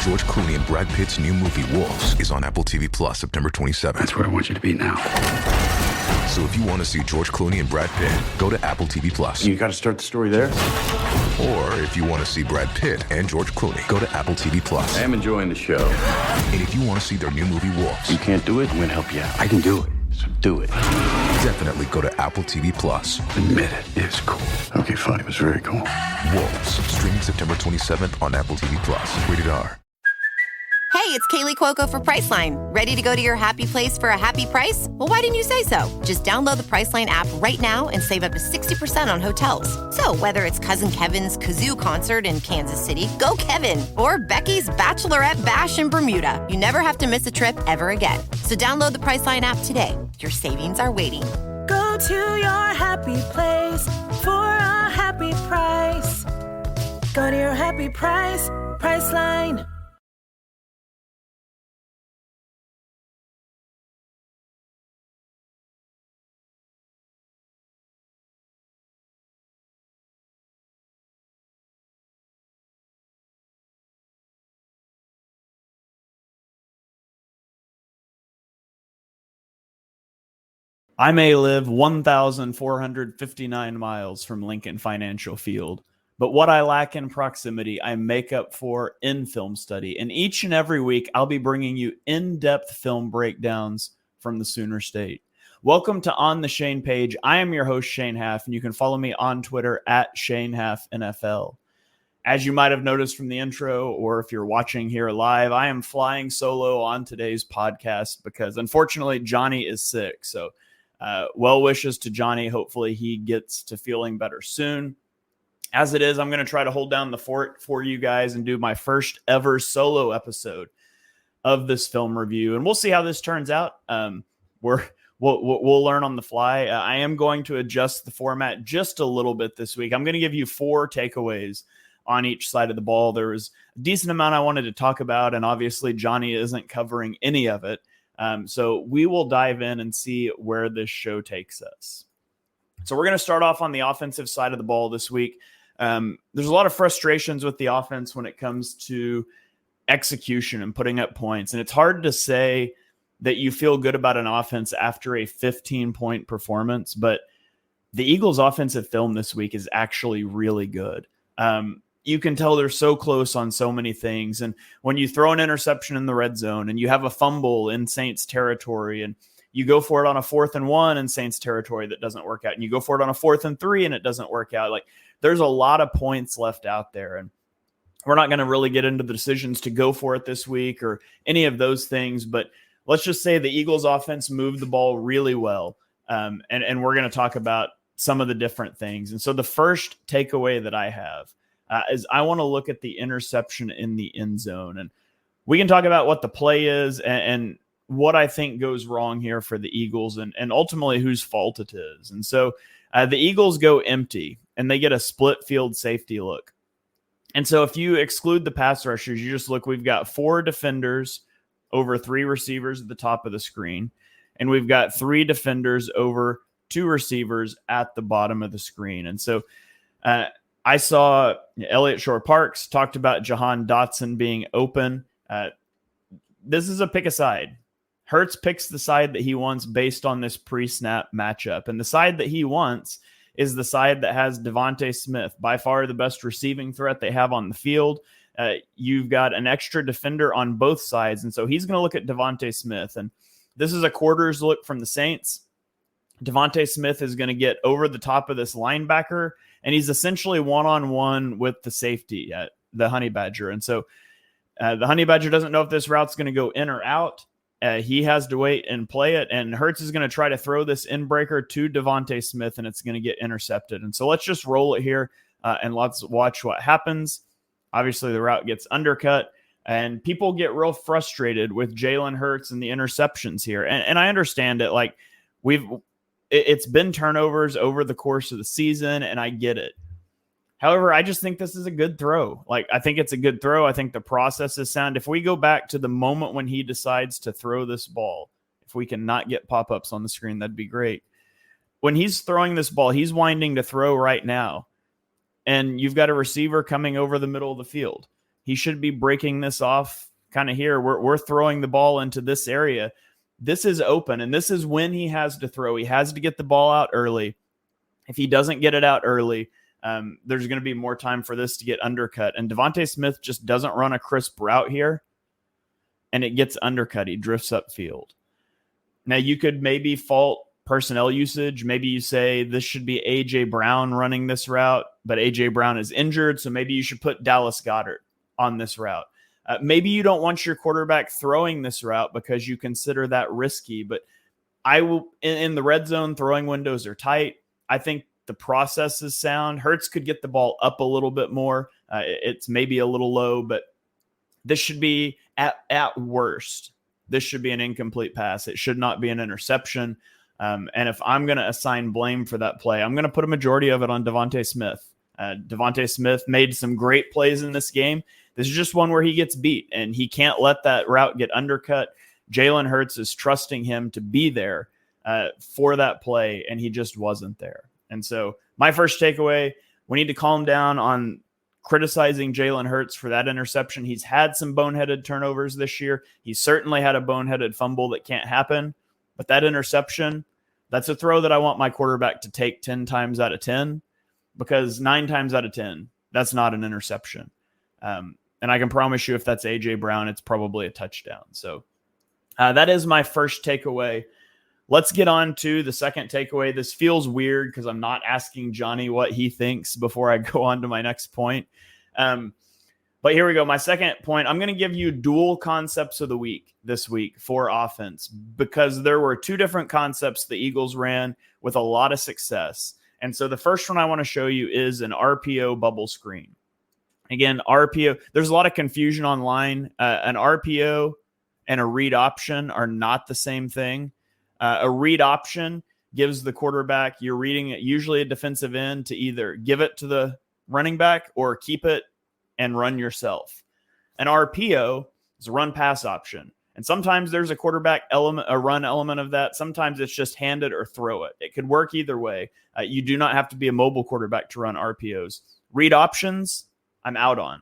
George Clooney and Brad Pitt's new movie, Wolves, is on Apple TV Plus September 27th. That's where I want you to be now. So if you want to see George Clooney and Brad Pitt, go to Apple TV Plus. You got to start the story there. Or if you want to see Brad Pitt and George Clooney, go to Apple TV Plus. I am enjoying the show. And if you want to see their new movie, Wolves, You can't do it, I'm going to help you out. I can do it, so do it. definitely go to Apple TV Plus. Admit it, it's cool. Okay, fine, it was very cool. Wolves, streaming September 27th on Apple TV Plus. Rated R. Hey, it's Kaylee Cuoco for Priceline. Ready to go to your happy place for a happy price? Well, why didn't you say so? Just download the Priceline app right now and save up to 60% on hotels. So whether it's Cousin Kevin's Kazoo Concert in Kansas City, go Kevin, or Becky's Bachelorette Bash in Bermuda, you never have to miss a trip ever again. So download the Priceline app today. Your savings are waiting. Go to your happy place for a happy price. Go to your happy price, Priceline. I may live 1,459 miles from Lincoln Financial Field, but what I lack in proximity, I make up for in film study. And each and every week, I'll be bringing you in-depth film breakdowns from the Sooner State. Welcome to On the Shane page. I am your host, Shane Haff, and you can follow me on Twitter at ShaneHaffNFL. As you might have noticed from the intro, or if you're watching here live, I am flying solo on today's podcast because, unfortunately, Johnny is sick. So well wishes to Johnny. Hopefully he gets to feeling better soon. As it is, I'm going to try to hold down the fort for you guys and do my first ever solo episode of this film review. And we'll see how this turns out. We'll learn on the fly. I am going to adjust the format just a little bit this week. I'm going to give you 4 takeaways on each side of the ball. There was a decent amount I wanted to talk about, and obviously Johnny isn't covering any of it. So we will dive in and see where this show takes us. So we're going to start off on the offensive side of the ball this week. There's a lot of frustrations with the offense when it comes to execution and putting up points. And it's hard to say that you feel good about an offense after a 15-point performance, but the Eagles' offensive film this week is actually really good. You can tell they're so close on so many things. And when you throw an interception in the red zone and you have a fumble in Saints territory and you go for it on a 4th and 1 in Saints territory that doesn't work out, and you go for it on a 4th and 3 and it doesn't work out, like there's a lot of points left out there. And we're not going to really get into the decisions to go for it this week or any of those things, but let's just say the Eagles offense moved the ball really well. And we're going to talk about some of the different things. And so the first takeaway that I have is I want to look at the interception in the end zone. And we can talk about what the play is and what I think goes wrong here for the Eagles and ultimately whose fault it is. And so the Eagles go empty and they get a split field safety look. And so if you exclude the pass rushers, you just look, we've got 4 defenders over 3 receivers at the top of the screen. And we've got 3 defenders over 2 receivers at the bottom of the screen. And so I saw Elliott Shore-Parks talked about Jahan Dotson being open. This is a pick a side. Hurts picks the side that he wants based on this pre-snap matchup. And the side that he wants is the side that has Devontae Smith, by far the best receiving threat they have on the field. You've got an extra defender on both sides. And so he's going to look at Devontae Smith. And this is a quarters look from the Saints. Devontae Smith is going to get over the top of this linebacker, and he's essentially one-on-one with the safety, the Honey Badger. And so the Honey Badger doesn't know if this route's going to go in or out. He has to wait and play it, and Hurts is going to try to throw this in-breaker to Devontae Smith, and it's going to get intercepted. And so let's just roll it here, and let's watch what happens. Obviously, the route gets undercut, and people get real frustrated with Jalen Hurts and the interceptions here. And I understand it. Like, it's been turnovers over the course of the season, and I get it. However, I just think this is a good throw. Like, I think it's a good throw. I think the process is sound. If we go back to the moment when he decides to throw this ball, if we can not get pop-ups on the screen, that'd be great. When he's throwing this ball, he's winding to throw right now. And you've got a receiver coming over the middle of the field. He should be breaking this off kind of here. We're throwing the ball into this area. This is open, and this is when he has to throw. He has to get the ball out early. If he doesn't get it out early, there's going to be more time for this to get undercut. And Devontae Smith just doesn't run a crisp route here, and it gets undercut. He drifts upfield. Now, you could maybe fault personnel usage. Maybe you say this should be A.J. Brown running this route, but A.J. Brown is injured, so maybe you should put Dallas Goedert on this route. Maybe you don't want your quarterback throwing this route because you consider that risky, but I will in the red zone, throwing windows are tight. I think the process is sound. Hurts could get the ball up a little bit more. It's maybe a little low, but this should be at worst. This should be an incomplete pass. It should not be an interception. And if I'm going to assign blame for that play, I'm going to put a majority of it on Devontae Smith. Devontae Smith made some great plays in this game. This is just one where he gets beat, and he can't let that route get undercut. Jalen Hurts is trusting him to be there for that play, and he just wasn't there. And so my first takeaway, we need to calm down on criticizing Jalen Hurts for that interception. He's had some boneheaded turnovers this year. He certainly had a boneheaded fumble that can't happen. But that interception, that's a throw that I want my quarterback to take 10 times out of 10, because 9 times out of 10, that's not an interception. And I can promise you if that's A.J. Brown, it's probably a touchdown. So that is my first takeaway. Let's get on to the second takeaway. This feels weird because I'm not asking Johnny what he thinks before I go on to my next point. But here we go. My second point, I'm going to give you dual concepts of the week this week for offense, because there were 2 different concepts the Eagles ran with a lot of success. And so the first one I want to show you is an RPO bubble screen. Again, RPO, there's a lot of confusion online. An RPO and a read option are not the same thing. A read option gives the quarterback, you're reading it, usually a defensive end, to either give it to the running back or keep it and run yourself. An RPO is a run pass option. And sometimes there's a quarterback element, a run element of that. Sometimes it's just hand it or throw it. It could work either way. You do not have to be a mobile quarterback to run RPOs. Read options, I'm out on.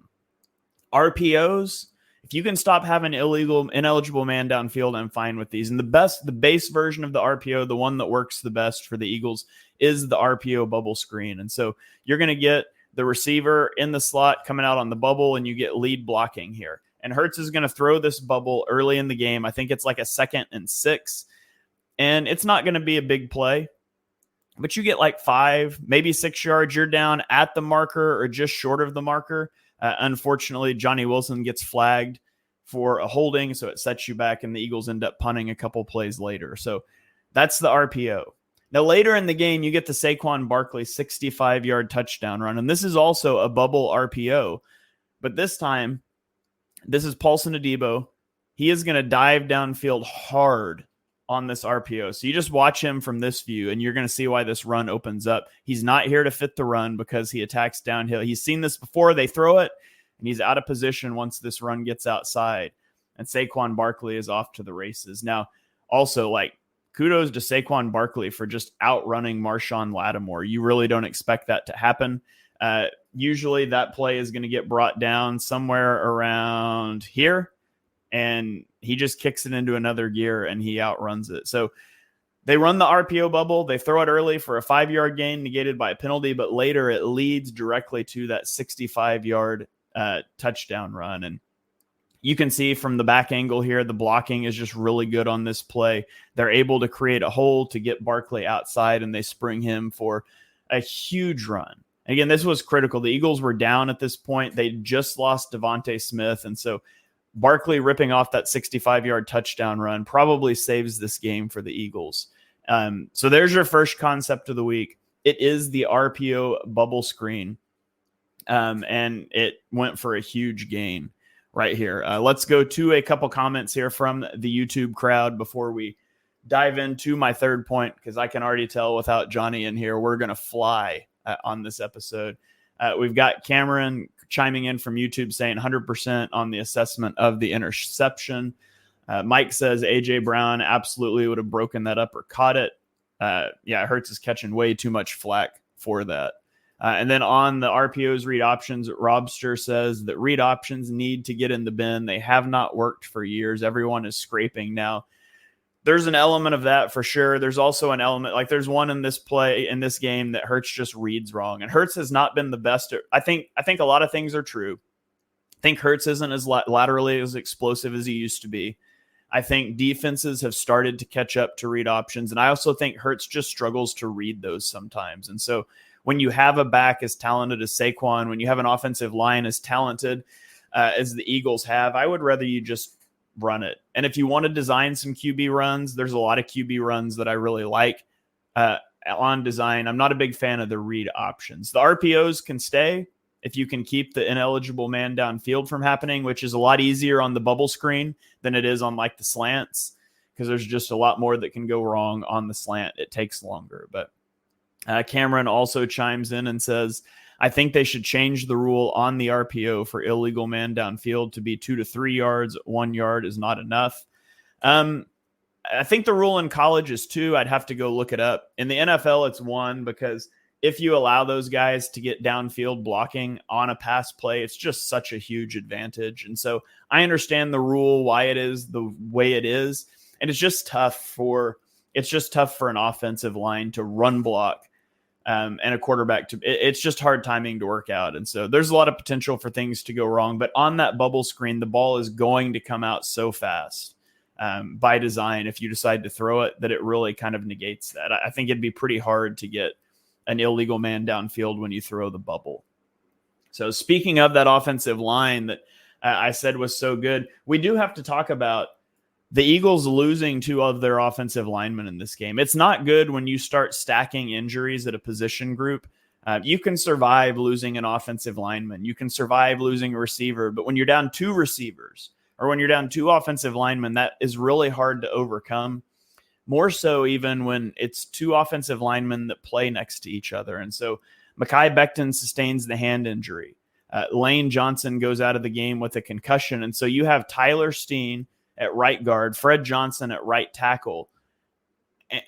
RPOs, if you can stop having ineligible man downfield, I'm fine with these. And the base version of the RPO, the one that works the best for the Eagles, is the RPO bubble screen. And so you're going to get the receiver in the slot coming out on the bubble, and you get lead blocking here. And Hurts is going to throw this bubble early in the game. I think it's like a 2nd and 6. And it's not going to be a big play, but you get like 5, maybe 6 yards. You're down at the marker or just short of the marker. Unfortunately, Johnny Wilson gets flagged for a holding, so it sets you back, and the Eagles end up punting a couple plays later. So that's the RPO. Now, later in the game, you get the Saquon Barkley 65-yard touchdown run, and this is also a bubble RPO. But this time, this is Paulson Adebo. He is going to dive downfield hard on this RPO. So you just watch him from this view, and you're going to see why this run opens up. He's not here to fit the run because he attacks downhill. He's seen this before. They throw it, and he's out of position once this run gets outside. And Saquon Barkley is off to the races. Now, also, like, kudos to Saquon Barkley for just outrunning Marshawn Lattimore. You really don't expect that to happen. Usually that play is going to get brought down somewhere around here, and he just kicks it into another gear and he outruns it. So they run the RPO bubble. They throw it early for a 5-yard gain negated by a penalty, but later it leads directly to that 65-yard touchdown run. And you can see from the back angle here, the blocking is just really good on this play. They're able to create a hole to get Barkley outside, and they spring him for a huge run. Again, this was critical. The Eagles were down at this point. They just lost Devontae Smith, and so Barkley ripping off that 65-yard touchdown run probably saves this game for the Eagles. So there's your first concept of the week. It is the RPO bubble screen, and it went for a huge gain right here. Let's go to a couple comments here from the YouTube crowd before we dive into my third point, because I can already tell without Johnny in here, we're going to fly on this episode. We've got Cameron chiming in from YouTube saying 100% on the assessment of the interception. Mike says A.J. Brown absolutely would have broken that up or caught it. Hurts is catching way too much flack for that. And then on the RPOs, read options, Robster says that read options need to get in the bin. They have not worked for years. Everyone is scraping now. There's an element of that for sure. There's also an element, like there's one in this game that Hurts just reads wrong. And Hurts has not been the best. I think a lot of things are true. I think Hurts isn't as laterally as explosive as he used to be. I think defenses have started to catch up to read options. And I also think Hurts just struggles to read those sometimes. And so when you have a back as talented as Saquon, when you have an offensive line as talented as the Eagles have, I would rather you just run it. And if you want to design some QB runs, there's a lot of QB runs that I really like on design. I'm not a big fan of the read options. The RPOs can stay if you can keep the ineligible man downfield from happening, which is a lot easier on the bubble screen than it is on like the slants, because there's just a lot more that can go wrong on the slant. It takes longer. But Cameron also chimes in and says, I think they should change the rule on the RPO for illegal man downfield to be 2 to 3 yards. 1 yard is not enough. I think the rule in college is 2. I'd have to go look it up. In the NFL, it's 1, because if you allow those guys to get downfield blocking on a pass play, it's just such a huge advantage. And so I understand the rule, why it is the way it is. And it's just tough for an offensive line to run block. And a quarterback it's just hard timing to work out. And so there's a lot of potential for things to go wrong, but on that bubble screen, the ball is going to come out so fast by design. If you decide to throw it, that it really kind of negates that. I think it'd be pretty hard to get an illegal man downfield when you throw the bubble. So speaking of that offensive line that I said was so good, we do have to talk about the Eagles losing 2 of their offensive linemen in this game. It's not good when you start stacking injuries at a position group. You can survive losing an offensive lineman. You can survive losing a receiver. But when you're down 2 receivers or when you're down 2 offensive linemen, that is really hard to overcome. More so even when it's 2 offensive linemen that play next to each other. And so Mekhi Becton sustains the hand injury. Lane Johnson goes out of the game with a concussion. And so you have Tyler Steen at right guard, Fred Johnson at right tackle,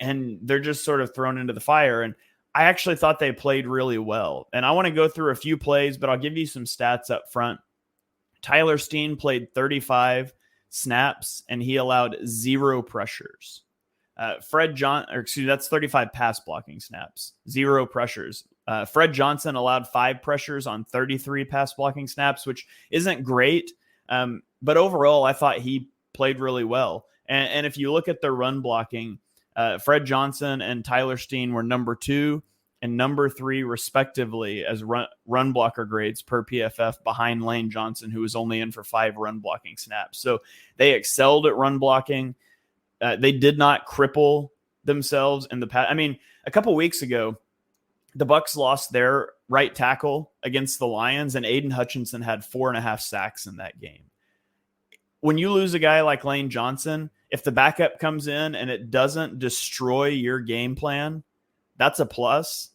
and they're just sort of thrown into the fire. And I actually thought they played really well. And I want to go through a few plays, but I'll give you some stats up front. Tyler Steen played 35 snaps, and he allowed 0 pressures. That's 35 pass blocking snaps, 0 pressures. Fred Johnson allowed 5 pressures on 33 pass blocking snaps, which isn't great. But overall, I thought he played really well. And if you look at their run blocking, Fred Johnson and Tyler Steen were number 2 and number 3 respectively as run blocker grades per PFF, behind Lane Johnson, who was only in for 5 run blocking snaps. So they excelled at run blocking. They did not cripple themselves in the past. I mean, a couple weeks ago, the Bucs lost their right tackle against the Lions, and Aiden Hutchinson had 4.5 sacks in that game. When you lose a guy like Lane Johnson, if the backup comes in and it doesn't destroy your game plan, that's a plus.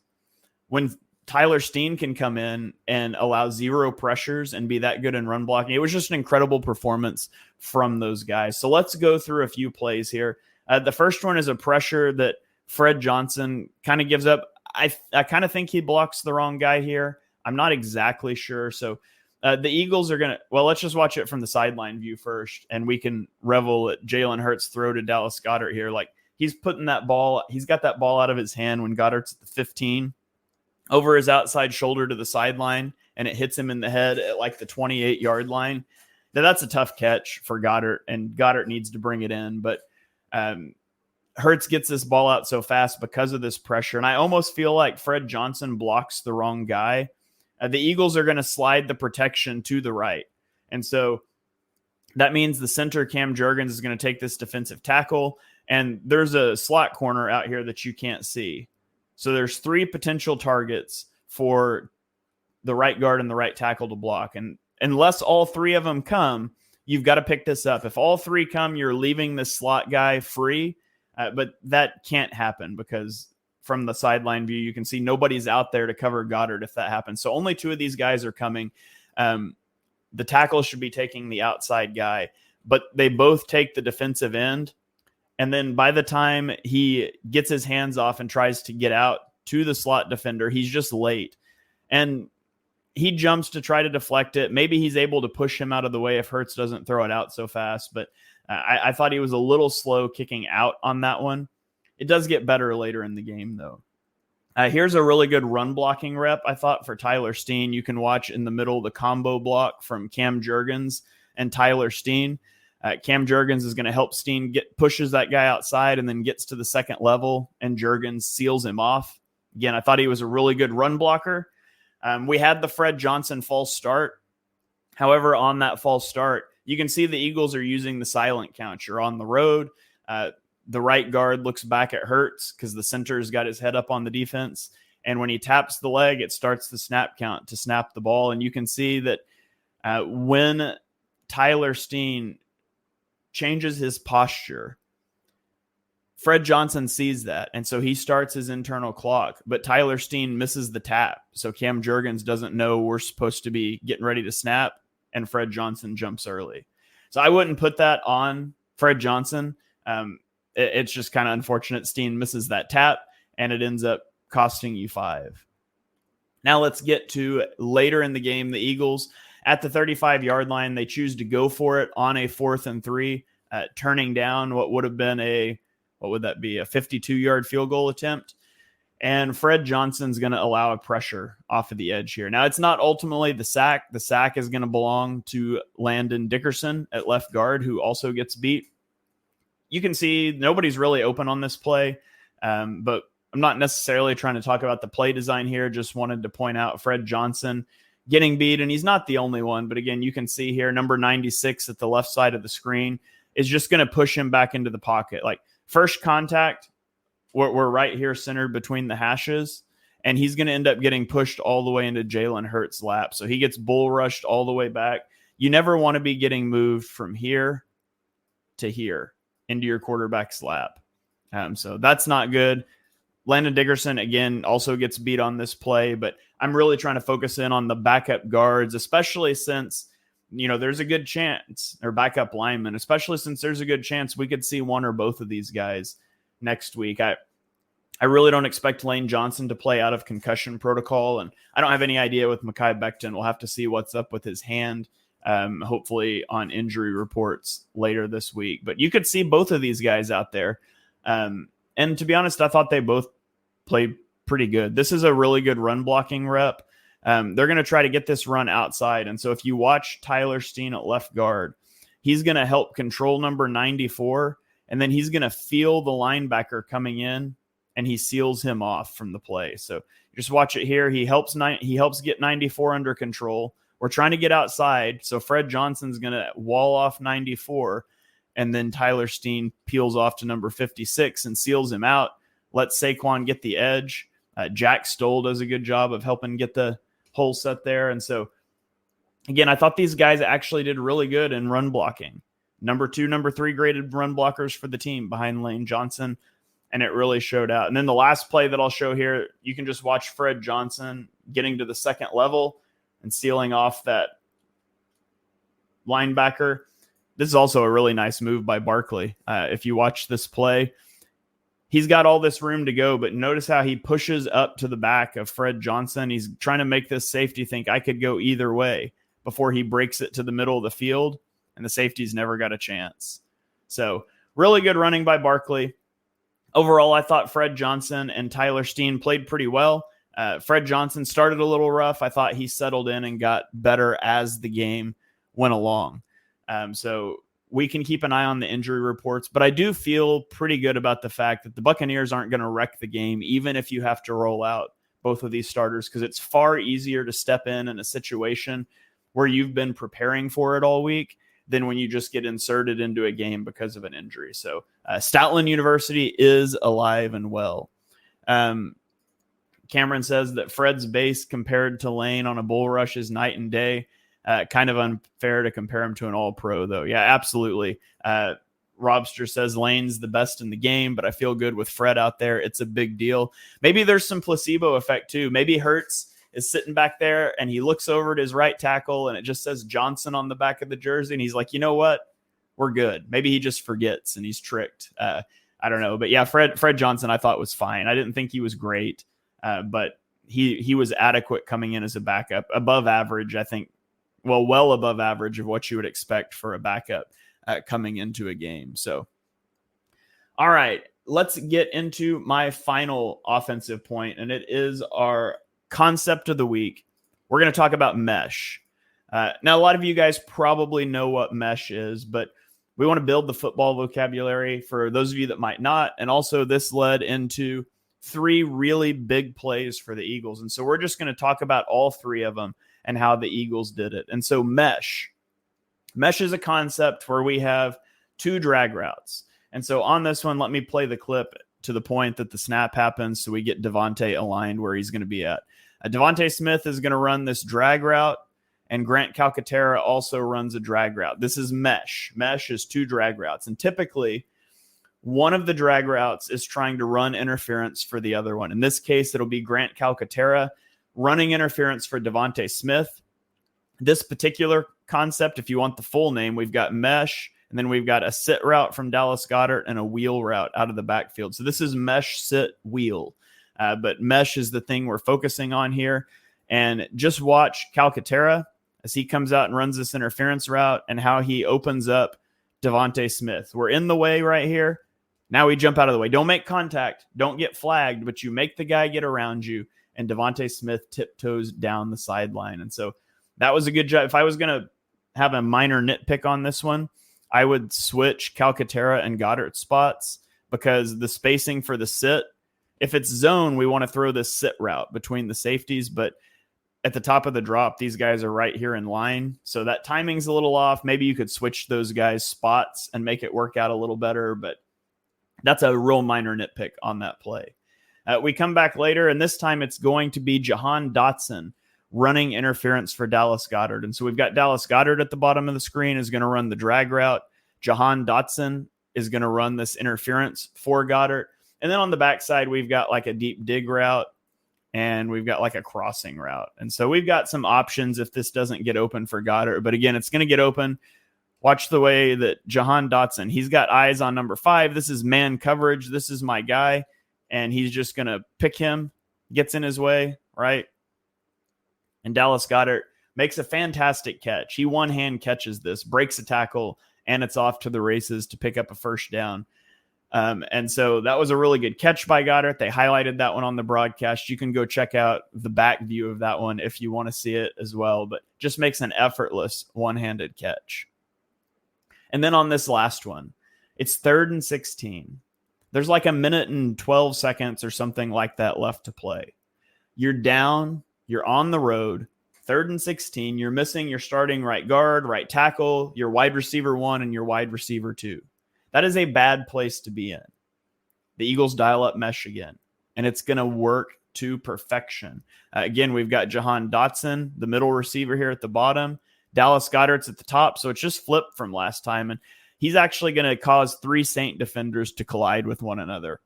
When Tyler Steen can come in and allow 0 pressures and be that good in run blocking, it was just an incredible performance from those guys. So let's go through a few plays here. The first one is a pressure that Fred Johnson kind of gives up. I kind of think he blocks the wrong guy here. I'm not exactly sure. So the Eagles are going to, well, let's just watch it from the sideline view first, and we can revel at Jalen Hurts' throw to Dallas Goedert here. Like, he's putting that ball, he's got that ball out of his hand when Goddard's at the 15 over his outside shoulder to the sideline, and it hits him in the head at like the 28-yard line. Now, that's a tough catch for Goedert, and Goedert needs to bring it in. But Hurts gets this ball out so fast because of this pressure, and I almost feel like Fred Johnson blocks the wrong guy. The Eagles are going to slide the protection to the right. And so that means the center, Cam Jurgens, is going to take this defensive tackle, and there's a slot corner out here that you can't see. So there's 3 potential targets for the right guard and the right tackle to block. And unless all 3 of them come, you've got to pick this up. If all 3 come, you're leaving the slot guy free. But that can't happen because from the sideline view, you can see nobody's out there to cover Goddard if that happens. So only 2 of these guys are coming. The tackle should be taking the outside guy, but they both take the defensive end. And then by the time he gets his hands off and tries to get out to the slot defender, he's just late. And he jumps to try to deflect it. Maybe he's able to push him out of the way if Hurts doesn't throw it out so fast. But I thought he was a little slow kicking out on that one. It does get better later in the game, though. Here's a really good run blocking rep, I thought, for Tyler Steen. You can watch in the middle the combo block from Cam Jurgens and Tyler Steen. Cam Jurgens is going to help Steen pushes that guy outside and then gets to the second level, and Jurgens seals him off. Again, I thought he was a really good run blocker. We had the Fred Johnson false start. However, on that false start, you can see the Eagles are using the silent count. You're on the road. The right guard looks back at Hurts because the center's got his head up on the defense. And when he taps the leg, it starts the snap count to snap the ball. And you can see that when Tyler Steen changes his posture, Fred Johnson sees that, and so he starts his internal clock, but Tyler Steen misses the tap. So Cam Jurgens doesn't know we're supposed to be getting ready to snap, and Fred Johnson jumps early. So I wouldn't put that on Fred Johnson. It's just kind of unfortunate Steen misses that tap, and it ends up costing you 5. Now let's get to later in the game. The Eagles at the 35-yard line, they choose to go for it on a 4th and 3, turning down what would have been a 52-yard field goal attempt. And Fred Johnson's going to allow a pressure off of the edge here. Now, it's not ultimately the sack. The sack is going to belong to Landon Dickerson at left guard, who also gets beat. You can see nobody's really open on this play, but I'm not necessarily trying to talk about the play design here. Just wanted to point out Fred Johnson getting beat, and he's not the only one. But again, you can see here, number 96 at the left side of the screen is just going to push him back into the pocket. Like, first contact, we're right here centered between the hashes, and he's going to end up getting pushed all the way into Jalen Hurts' lap. So he gets bull rushed all the way back. You never want to be getting moved from here to here into your quarterback's lap. So that's not good. Landon Dickerson, again, also gets beat on this play, but I'm really trying to focus in on the backup guards, especially since there's a good chance, or backup linemen, especially since there's a good chance we could see one or both of these guys next week. I really don't expect Lane Johnson to play out of concussion protocol, and I don't have any idea with Mekhi Becton. We'll have to see what's up with his hand, hopefully on injury reports later this week. But you could see both of these guys out there. And to be honest, I thought they both played pretty good. This is a really good run blocking rep. They're going to try to get this run outside. And so if you watch Tyler Steen at left guard, he's going to help control number 94, and then he's going to feel the linebacker coming in, and he seals him off from the play. So just watch it here. He helps get 94 under control. We're trying to get outside. So Fred Johnson's going to wall off 94, and then Tyler Steen peels off to number 56 and seals him out. Lets Saquon get the edge. Jack Stoll does a good job of helping get the hole set there. And so, again, I thought these guys actually did really good in run blocking. Number 2, number 3 graded run blockers for the team behind Lane Johnson, and it really showed out. And then the last play that I'll show here, you can just watch Fred Johnson getting to the second level and sealing off that linebacker. This is also a really nice move by Barkley. If you watch this play, he's got all this room to go, but notice how he pushes up to the back of Fred Johnson. He's trying to make this safety think I could go either way before he breaks it to the middle of the field, and the safety's never got a chance. So really good running by Barkley. Overall, I thought Fred Johnson and Tyler Steen played pretty well. Fred Johnson started a little rough. I thought he settled in and got better as the game went along. So we can keep an eye on the injury reports, but I do feel pretty good about the fact that the Buccaneers aren't going to wreck the game, even if you have to roll out both of these starters, because it's far easier to step in a situation where you've been preparing for it all week than when you just get inserted into a game because of an injury. So Stoutland University is alive and well. Cameron says that Fred's base compared to Lane on a bull rush is night and day. Kind of unfair to compare him to an all-pro, though. Yeah, absolutely. Robster says Lane's the best in the game, but I feel good with Fred out there. It's a big deal. Maybe there's some placebo effect, too. Maybe Hurts is sitting back there, and he looks over at his right tackle, and it just says Johnson on the back of the jersey, and he's like, you know what? We're good. Maybe he just forgets, and he's tricked. I don't know. But, yeah, Fred Johnson I thought was fine. I didn't think he was great, but he was adequate coming in as a backup, above average, I think. Well above average of what you would expect for a backup coming into a game. So, all right, let's get into my final offensive point, and it is our concept of the week. We're going to talk about mesh. Now, a lot of you guys probably know what mesh is, but we want to build the football vocabulary for those of you that might not. And also, this led into 3 really big plays for the Eagles. And so we're just going to talk about all 3 of them and how the Eagles did it. And so mesh is a concept where we have 2 drag routes. And so on this one, let me play the clip to the point that the snap happens so we get Devontae aligned where he's going to be at. Devontae Smith is going to run this drag route, and Grant Calcaterra also runs a drag route. This is mesh. Mesh is 2 drag routes. And typically, one of the drag routes is trying to run interference for the other one. In this case, it'll be Grant Calcaterra running interference for Devontae Smith. This particular concept, if you want the full name, we've got mesh, and then we've got a sit route from Dallas Goedert and a wheel route out of the backfield. So this is mesh, sit, wheel. But mesh is the thing we're focusing on here. And just watch Calcaterra as he comes out and runs this interference route and how he opens up Devontae Smith. We're in the way right here. Now we jump out of the way. Don't make contact. Don't get flagged, but you make the guy get around you. And Devontae Smith tiptoes down the sideline. And so that was a good job. If I was going to have a minor nitpick on this one, I would switch Calcaterra and Goddard spots because the spacing for the sit, if it's zone, we want to throw this sit route between the safeties. But at the top of the drop, these guys are right here in line. So that timing's a little off. Maybe you could switch those guys' spots and make it work out a little better. But that's a real minor nitpick on that play. We come back later, and this time it's going to be Jahan Dotson running interference for Dallas Goedert. And so we've got Dallas Goedert at the bottom of the screen is going to run the drag route. Jahan Dotson is going to run this interference for Goedert. And then on the backside, we've got like a deep dig route, and we've got like a crossing route. And so we've got some options if this doesn't get open for Goedert. But again, it's going to get open. Watch the way that Jahan Dotson, he's got eyes on number 5. This is man coverage. This is my guy. And he's just going to pick him, gets in his way, right? And Dallas Goedert makes a fantastic catch. He one-hand catches this, breaks a tackle, and it's off to the races to pick up a first down. And so that was a really good catch by Goedert. They highlighted that one on the broadcast. You can go check out the back view of that one if you want to see it as well, but just makes an effortless one-handed catch. And then on this last one, it's 3rd and 16. There's like a minute and 12 seconds or something like that left to play. You're down, you're on the road, 3rd and 16. You're missing your starting right guard, right tackle, your wide receiver 1, and your wide receiver 2. That is a bad place to be in. The Eagles dial up mesh again, and it's going to work to perfection. Again, we've got Jahan Dotson, the middle receiver here at the bottom. Dallas Goedert's at the top, so it's just flipped from last time, and he's actually going to cause 3 Saint defenders to collide with one another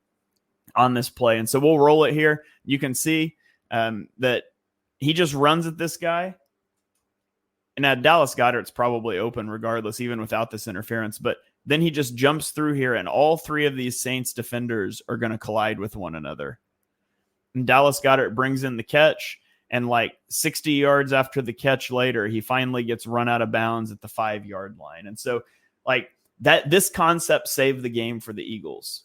on this play. And so we'll roll it here. You can see that he just runs at this guy. And now Dallas Goedert's probably open regardless, even without this interference. But then he just jumps through here, and all 3 of these Saints defenders are going to collide with one another. And Dallas Goedert brings in the catch, and like 60 yards after the catch later, he finally gets run out of bounds at the 5-yard line. And so like that, this concept saved the game for the Eagles.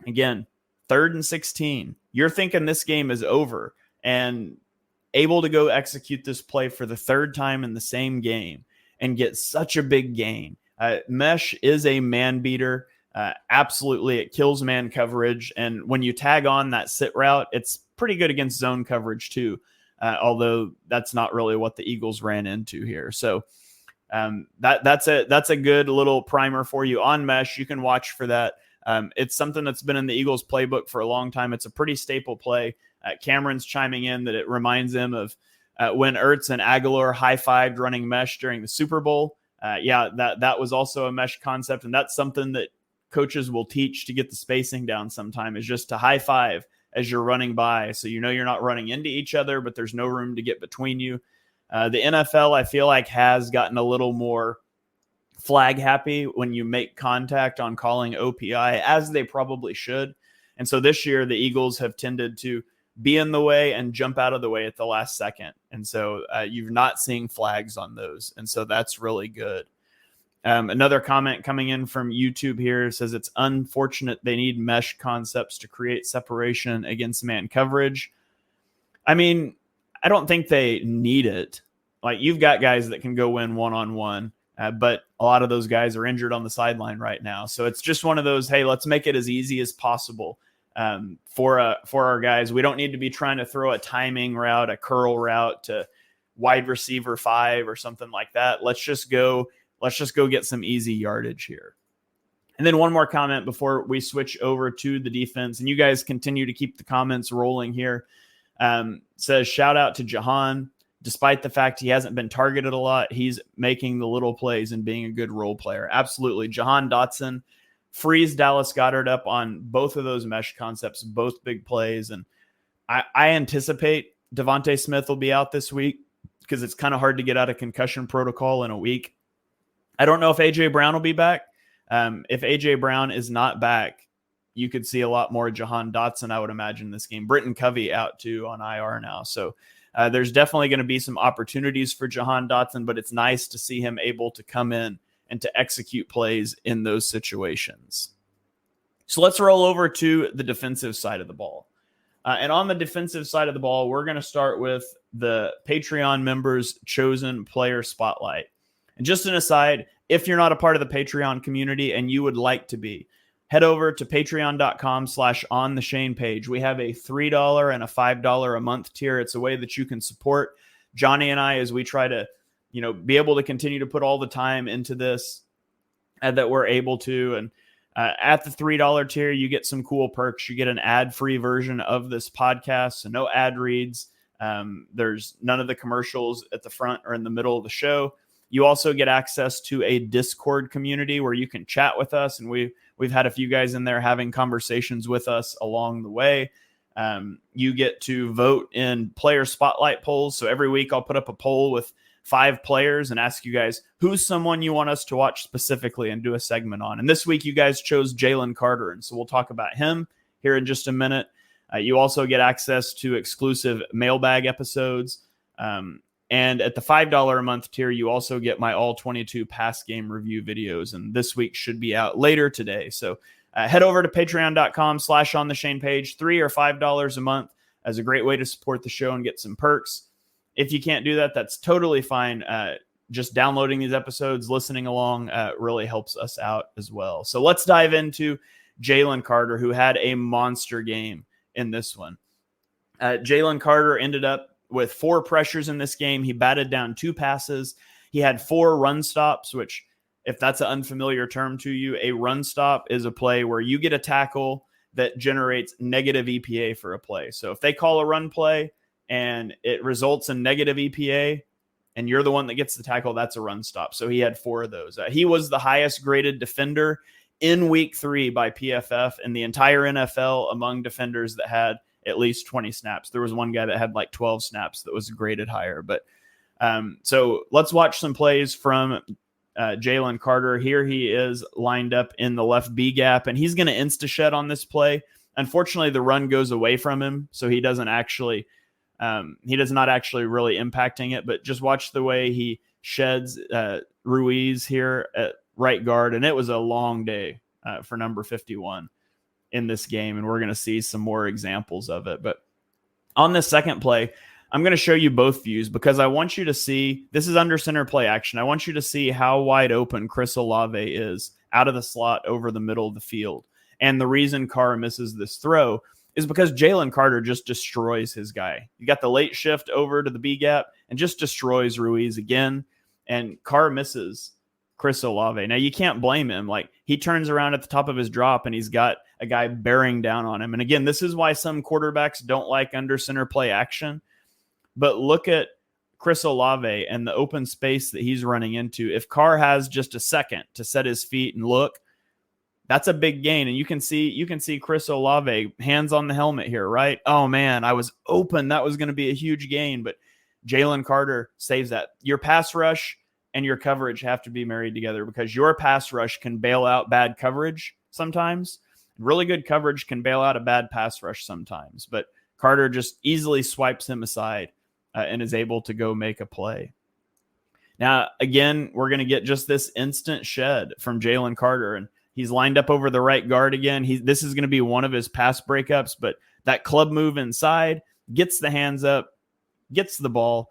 Again, 3rd and 16. You're thinking this game is over, and able to go execute this play for the 3rd time in the same game and get such a big gain. Mesh is a man beater. Absolutely. It kills man coverage. And when you tag on that sit route, it's pretty good against zone coverage too. Although that's not really what the Eagles ran into here. So that's a good little primer for you on mesh. You can watch for that. It's something that's been in the Eagles playbook for a long time. It's a pretty staple play. Cameron's chiming in that it reminds him of when Ertz and Aguilar high-fived running mesh during the Super Bowl. That was also a mesh concept, and that's something that coaches will teach to get the spacing down sometime, is just to high-five as you're running by, so you know you're not running into each other, but there's no room to get between you. The NFL, I feel like, has gotten a little more flag happy when you make contact on calling OPI, as they probably should. And so this year, the Eagles have tended to be in the way and jump out of the way at the last second. And so you're not seeing flags on those. And so that's really good. Another comment coming in from YouTube here says it's unfortunate they need mesh concepts to create separation against man coverage. I mean, I don't think they need it. Like, you've got guys that can go win one-on-one, but a lot of those guys are injured on the sideline right now. So it's just one of those, hey, let's make it as easy as possible for our guys. We don't need to be trying to throw a timing route, a curl route to wide receiver 5 or something like that. Let's just go get some easy yardage here. And then one more comment before we switch over to the defense, and you guys continue to keep the comments rolling here. Says, shout out to Jahan. Despite the fact he hasn't been targeted a lot, he's making the little plays and being a good role player. Absolutely. Jahan Dotson frees Dallas Goedert up on both of those mesh concepts, both big plays. And I anticipate Devontae Smith will be out this week because it's kind of hard to get out of concussion protocol in a week. I don't know if A.J. Brown will be back. If A.J. Brown is not back, you could see a lot more Jahan Dotson, I would imagine, this game. Britton Covey out too on IR now. So there's definitely going to be some opportunities for Jahan Dotson, but it's nice to see him able to come in and to execute plays in those situations. So let's roll over to the defensive side of the ball. And on the defensive side of the ball, we're going to start with the Patreon members' chosen player spotlight. And just an aside, if you're not a part of the Patreon community and you would like to be, head over to patreon.com/ontheshane page. We have a $3 and a $5 a month tier. It's a way that you can support Johnny and I as we try to, be able to continue to put all the time into this that we're able to. And at the $3 tier, you get some cool perks. You get an ad-free version of this podcast, so no ad reads. There's none of the commercials at the front or in the middle of the show. You also get access to a Discord community where you can chat with us, and we've had a few guys in there having conversations with us along the way. You get to vote in player spotlight polls. So every week I'll put up a poll with 5 players and ask you guys who's someone you want us to watch specifically and do a segment on. And this week you guys chose Jalen Carter, and so we'll talk about him here in just a minute. You also get access to exclusive mailbag episodes. And at the $5 a month tier, you also get my All-22 pass game review videos. And this week should be out later today. So head over to patreon.com/ontheshane page. $3 or $5 a month as a great way to support the show and get some perks. If you can't do that, that's totally fine. Just downloading these episodes, listening along really helps us out as well. So let's dive into Jalen Carter, who had a monster game in this one. Jalen Carter ended up with 4 pressures in this game. He batted down 2 passes. He had 4 run stops, which, if that's an unfamiliar term to you, a run stop is a play where you get a tackle that generates negative EPA for a play. So if they call a run play and it results in negative EPA and you're the one that gets the tackle, that's a run stop. So he had 4 of those. He was the highest graded defender in week 3 by PFF in the entire NFL among defenders that had at least 20 snaps. There was one guy that had like 12 snaps that was graded higher. But so let's watch some plays from Jalen Carter. Here he is lined up in the left B gap, and he's going to insta-shed on this play. Unfortunately, the run goes away from him, so he does not actually really impacting it. But just watch the way he sheds Ruiz here at right guard, and it was a long day for number 51. In this game, and we're going to see some more examples of it. But on this second play, I'm going to show you both views because I want you to see, this is under center play action. I want you to see how wide open Chris Olave is out of the slot over the middle of the field. And the reason Carr misses this throw is because Jalen Carter just destroys his guy. You got the late shift over to the B gap and just destroys Ruiz again. And Carr misses Chris Olave. Now, you can't blame him. Like, he turns around at the top of his drop and he's got a guy bearing down on him. And again, this is why some quarterbacks don't like under center play action. But look at Chris Olave and the open space that he's running into. If Carr has just a second to set his feet and look, that's a big gain. And you can see Chris Olave, hands on the helmet here, right? Oh man, I was open. That was going to be a huge gain, but Jalen Carter saves that. Your pass rush and your coverage have to be married together because your pass rush can bail out bad coverage sometimes. Really good coverage can bail out a bad pass rush sometimes. But Carter just easily swipes him aside and is able to go make a play. Now, again, we're going to get just this instant shed from Jalen Carter, and he's lined up over the right guard again. This is going to be one of his pass breakups, but that club move inside, gets the hands up, gets the ball.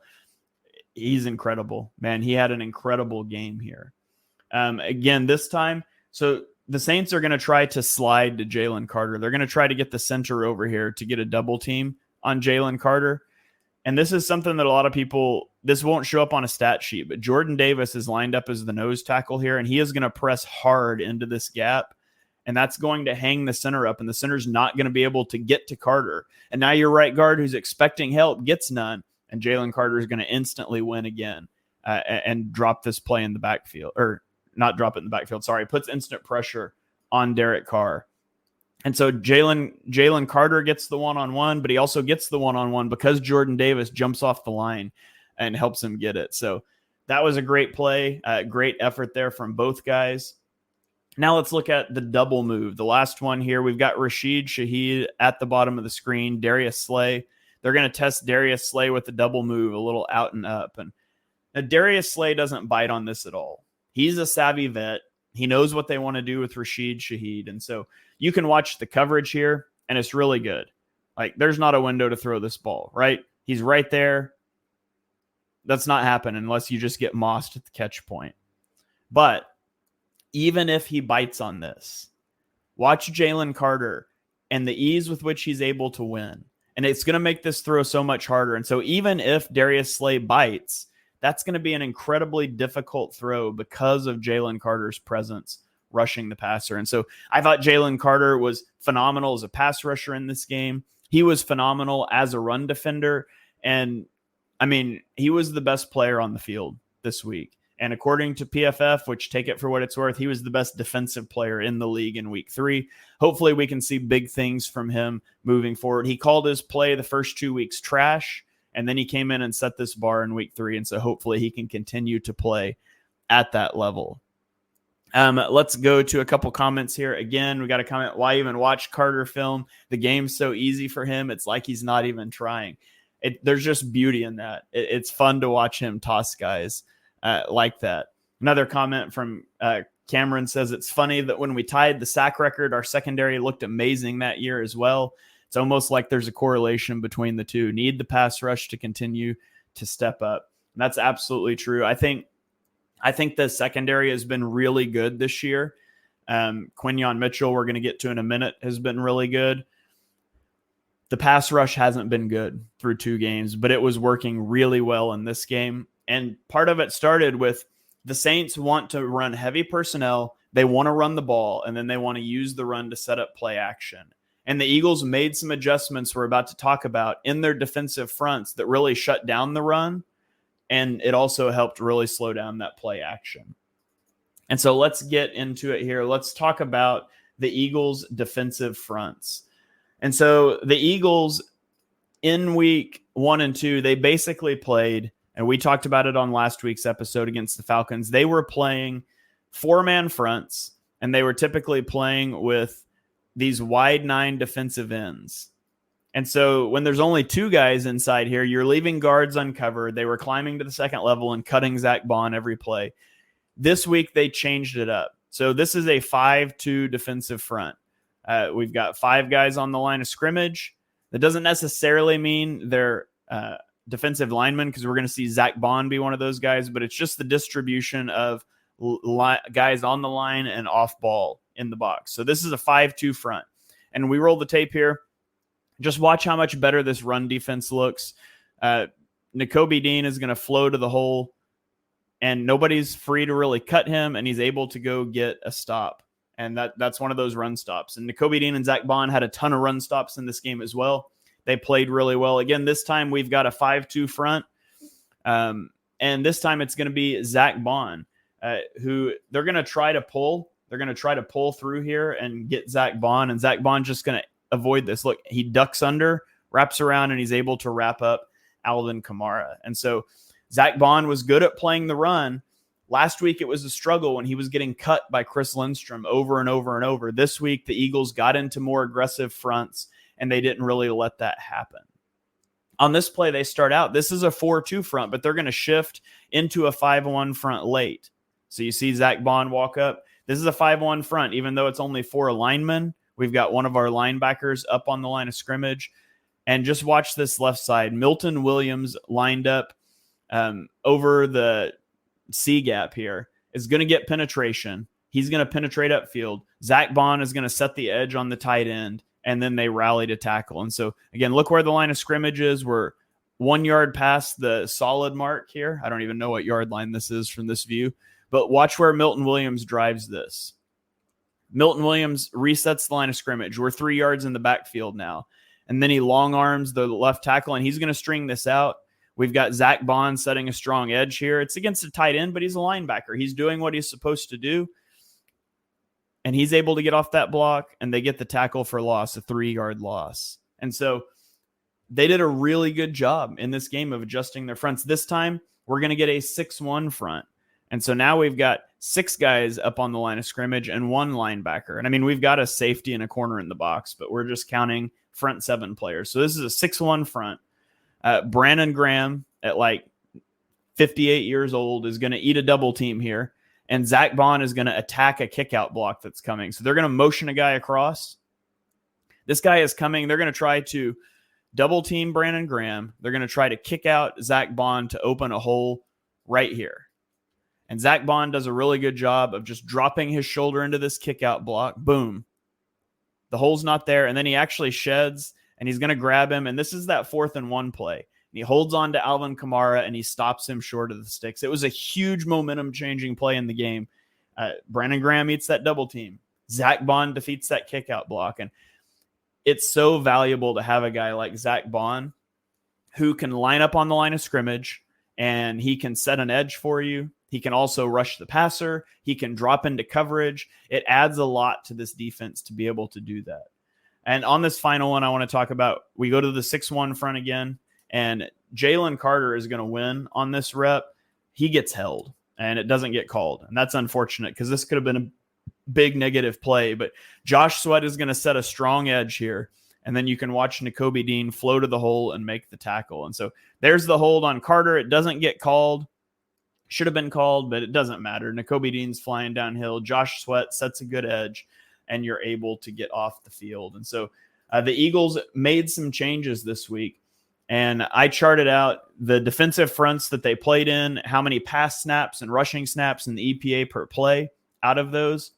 He's incredible, man. He had an incredible game here. Again, this time, so the Saints are going to try to slide to Jalen Carter. They're going to try to get the center over here to get a double team on Jalen Carter. And this is something that a lot of people, this won't show up on a stat sheet, but Jordan Davis is lined up as the nose tackle here, and he is going to press hard into this gap, and that's going to hang the center up, and the center's not going to be able to get to Carter. And now your right guard, who's expecting help, gets none, and Jalen Carter is going to instantly win again and drop this play in the backfield, or not drop it in the backfield, sorry, puts instant pressure on Derek Carr. And so Jalen Carter gets the one-on-one, but he also gets the one-on-one because Jordan Davis jumps off the line and helps him get it. So that was a great play, great effort there from both guys. Now let's look at the double move. The last one here, we've got Rashid Shaheed at the bottom of the screen, Darius Slay. They're going to test Darius Slay with the double move, a little out and up. And now Darius Slay doesn't bite on this at all. He's a savvy vet. He knows what they want to do with Rashid Shaheed. And so you can watch the coverage here, and it's really good. Like, there's not a window to throw this ball, right? He's right there. That's not happening unless you just get mossed at the catch point. But even if he bites on this, watch Jalen Carter and the ease with which he's able to win. And it's going to make this throw so much harder. And so even if Darius Slay bites, that's going to be an incredibly difficult throw because of Jalen Carter's presence rushing the passer. And so I thought Jalen Carter was phenomenal as a pass rusher in this game. He was phenomenal as a run defender. And I mean, he was the best player on the field this week. And according to PFF, which take it for what it's worth, he was the best defensive player in the league in week 3. Hopefully we can see big things from him moving forward. He called his play the first 2 weeks trash, and then he came in and set this bar in week 3. And so hopefully he can continue to play at that level. Let's go to a couple comments here. Again, we got a comment, why even watch Carter film? The game's so easy for him. It's like he's not even trying. There's just beauty in that. It's fun to watch him toss guys like that. Another comment from Cameron says, it's funny that when we tied the sack record, our secondary looked amazing that year as well. It's almost like there's a correlation between the two. Need the pass rush to continue to step up. And that's absolutely true. I think the secondary has been really good this year. Quinyon Mitchell, we're going to get to in a minute, has been really good. The pass rush hasn't been good through 2 games, but it was working really well in this game. And part of it started with the Saints want to run heavy personnel. They want to run the ball, and then they want to use the run to set up play action. And the Eagles made some adjustments we're about to talk about in their defensive fronts that really shut down the run. And it also helped really slow down that play action. And so let's get into it here. Let's talk about the Eagles' defensive fronts. And so the Eagles in week 1 and 2, they basically played, and we talked about it on last week's episode against the Falcons. They were playing 4-man fronts, and they were typically playing with these wide 9 defensive ends. And so when there's only 2 guys inside here, you're leaving guards uncovered. They were climbing to the second level and cutting Zach Bond every play. This week, they changed it up. So this is a 5-2 defensive front. We've got 5 guys on the line of scrimmage. That doesn't necessarily mean they're defensive linemen, because we're going to see Zach Bond be one of those guys, but it's just the distribution of guys on the line and off ball in the box. So this is a 5-2 front. And we roll the tape here. Just watch how much better this run defense looks. Nakobe Dean is going to flow to the hole, and nobody's free to really cut him, and he's able to go get a stop. And that's one of those run stops. And Nakobe Dean and Zach Bond had a ton of run stops in this game as well. They played really well. Again, this time we've got a 5-2 front. And this time it's going to be Zach Bond, who they're going to try to pull. They're going to try to pull through here and get Zach Bond. And Zach Bond just going to avoid this. Look, he ducks under, wraps around, and he's able to wrap up Alvin Kamara. And so Zach Bond was good at playing the run. Last week, it was a struggle when he was getting cut by Chris Lindstrom over and over and over. This week, the Eagles got into more aggressive fronts, and they didn't really let that happen. On this play, they start out, this is a 4-2 front, but they're going to shift into a 5-1 front late. So you see Zach Bond walk up. This is a 5-1 front, even though it's only 4 linemen. We've got one of our linebackers up on the line of scrimmage. And just watch this left side. Milton Williams lined up over the C gap here is going to get penetration. He's going to penetrate upfield. Zach Bond is going to set the edge on the tight end, and then they rally to tackle. And so, again, look where the line of scrimmage is. We're 1 yard past the solid mark here. I don't even know what yard line this is from this view, but watch where Milton Williams drives this. Milton Williams resets the line of scrimmage. We're 3 yards in the backfield now. And then he long arms the left tackle, and he's going to string this out. We've got Zach Bond setting a strong edge here. It's against a tight end, but he's a linebacker. He's doing what he's supposed to do. And he's able to get off that block, and they get the tackle for loss, a 3-yard loss. And so they did a really good job in this game of adjusting their fronts. This time, we're going to get a 6-1 front. And so now we've got 6 guys up on the line of scrimmage and 1 linebacker. And I mean, we've got a safety and a corner in the box, but we're just counting front 7 players. So this is a 6-1 front. Brandon Graham at like 58 years old is going to eat a double team here. And Zach Bond is going to attack a kick-out block that's coming. So they're going to motion a guy across. This guy is coming. They're going to try to double team Brandon Graham. They're going to try to kick out Zach Bond to open a hole right here. And Zach Bond does a really good job of just dropping his shoulder into this kick-out block. Boom. The hole's not there. And then he actually sheds, and he's going to grab him. And this is that 4th and 1 play. He holds on to Alvin Kamara, and he stops him short of the sticks. It was a huge momentum-changing play in the game. Brandon Graham eats that double team. Zach Bond defeats that kick-out block. And it's so valuable to have a guy like Zach Bond who can line up on the line of scrimmage, and he can set an edge for you. He can also rush the passer. He can drop into coverage. It adds a lot to this defense to be able to do that. And on this final one, I want to talk about, we go to the 6-1 front again. And Jalen Carter is going to win on this rep. He gets held, and it doesn't get called. And that's unfortunate because this could have been a big negative play. But Josh Sweat is going to set a strong edge here. And then you can watch Nakobe Dean flow to the hole and make the tackle. And so there's the hold on Carter. It doesn't get called. Should have been called, but it doesn't matter. Nakobe Dean's flying downhill. Josh Sweat sets a good edge, and you're able to get off the field. And so the Eagles made some changes this week. And I charted out the defensive fronts that they played in, how many pass snaps and rushing snaps and the EPA per play out of those.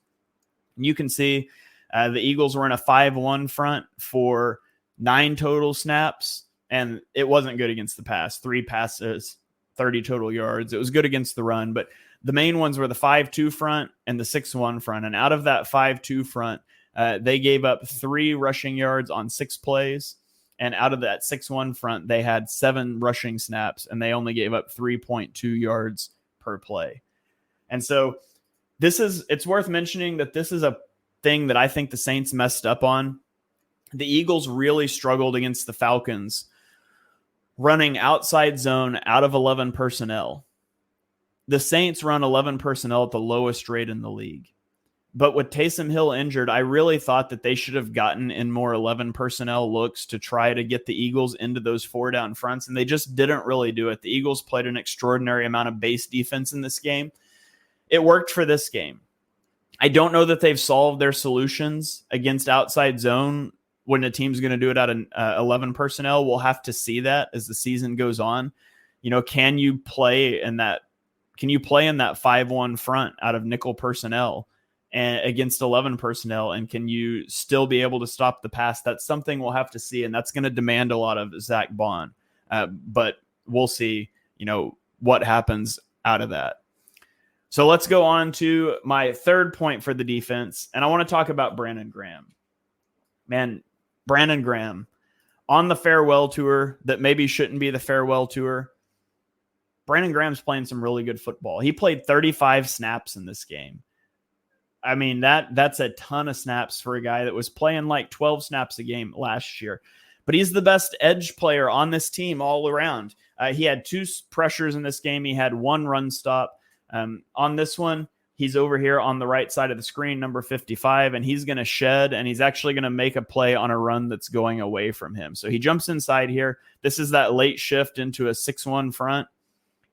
And you can see the Eagles were in a 5-1 front for 9 total snaps, and it wasn't good against the pass. 3 passes, 30 total yards. It was good against the run, but the main ones were the 5-2 front and the 6-1 front. And out of that 5-2 front, they gave up 3 rushing yards on 6 plays. And out of that 6-1 front, they had 7 rushing snaps, and they only gave up 3.2 yards per play. And so it's worth mentioning that this is a thing that I think the Saints messed up on. The Eagles really struggled against the Falcons running outside zone out of 11 personnel. The Saints run 11 personnel at the lowest rate in the league. But with Taysom Hill injured, I really thought that they should have gotten in more 11 personnel looks to try to get the Eagles into those 4-down fronts, and they just didn't really do it. The Eagles played an extraordinary amount of base defense in this game. It worked for this game. I don't know that they've solved their solutions against outside zone when a team's going to do it out of 11 personnel. We'll have to see that as the season goes on. You know, can you play in that 5-1 front out of nickel personnel and against 11 personnel, and can you still be able to stop the pass? That's something we'll have to see, and that's going to demand a lot of Zach Bond. But we'll see, what happens out of that. So let's go on to my third point for the defense, and I want to talk about Brandon Graham. Man, Brandon Graham on the farewell tour that maybe shouldn't be the farewell tour. Brandon Graham's playing some really good football. He played 35 snaps in this game. I mean, that's a ton of snaps for a guy that was playing like 12 snaps a game last year. But he's the best edge player on this team all around. He had 2 pressures in this game. He had 1 run stop. On this one, He's over here on the right side of the screen, number 55, and he's going to shed, and he's actually going to make a play on a run that's going away from him. So he jumps inside here. This is that late shift into a 6-1 front.